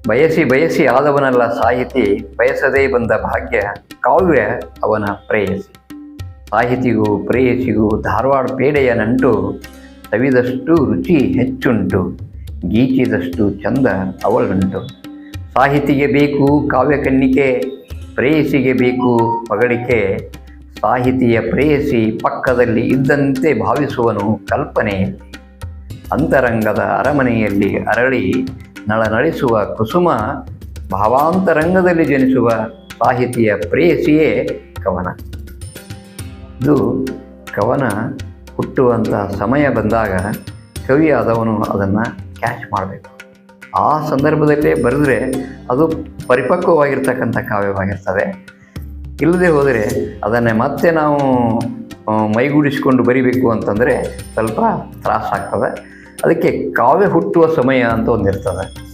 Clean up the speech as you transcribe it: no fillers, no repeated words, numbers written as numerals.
ಬಯಸಿ ಬಯಸಿ ಆದವನಲ್ಲ ಸಾಹಿತಿ, ಬಯಸದೇ ಬಂದ ಭಾಗ್ಯ ಕಾವ್ಯ ಅವನ ಪ್ರೇಯಸಿ. ಸಾಹಿತಿಗೂ ಪ್ರೇಯಸಿಗೂ ಧಾರವಾಡ ಪೇಡೆಯ ನಂಟು, ಸವಿದಷ್ಟು ರುಚಿ ಹೆಚ್ಚುಂಟು, ಗೀಚಿದಷ್ಟು ಚಂದ ಅವಳುಂಟು. ಸಾಹಿತಿಗೆ ಬೇಕು ಕಾವ್ಯಕನ್ನಿಕೆ, ಪ್ರೇಯಸಿಗೆ ಬೇಕು ಪಗಳಿಕೆ. ಸಾಹಿತಿಯ ಪ್ರೇಯಸಿ ಪಕ್ಕದಲ್ಲಿ ಇದ್ದಂತೆ ಭಾವಿಸುವನು ಕಲ್ಪನೆಯಲ್ಲಿ. ಅಂತರಂಗದ ಅರಮನೆಯಲ್ಲಿ ಅರಳಿ ನಳನಳಿಸುವ ಕುಸುಮ, ಭಾವಾಂತರಂಗದಲ್ಲಿ ಜನಿಸುವ ಸಾಹಿತಿಯ ಪ್ರೇಯಸಿಯೇ ಕವನ. ಇದು ಕವನ ಹುಟ್ಟುವಂಥ ಸಮಯ ಬಂದಾಗ ಕವಿಯಾದವನು ಅದನ್ನು ಕ್ಯಾಚ್ ಮಾಡಬೇಕು. ಆ ಸಂದರ್ಭದಲ್ಲೇ ಬರೆದ್ರೆ ಅದು ಪರಿಪಕ್ವವಾಗಿರ್ತಕ್ಕಂಥ ಕಾವ್ಯವಾಗಿರ್ತದೆ. ಇಲ್ಲದೆ ಹೋದರೆ ಅದನ್ನೇ ಮತ್ತೆ ನಾವು ಮೈಗೂಡಿಸಿಕೊಂಡು ಬರಿಬೇಕು ಅಂತಂದರೆ ಸ್ವಲ್ಪ ತ್ರಾಸಾಗ್ತದೆ. ಅದಕ್ಕೆ ಕಾವ್ಯ ಹುಟ್ಟುವ ಸಮಯ ಅಂತ ಒಂದಿರ್ತದೆ.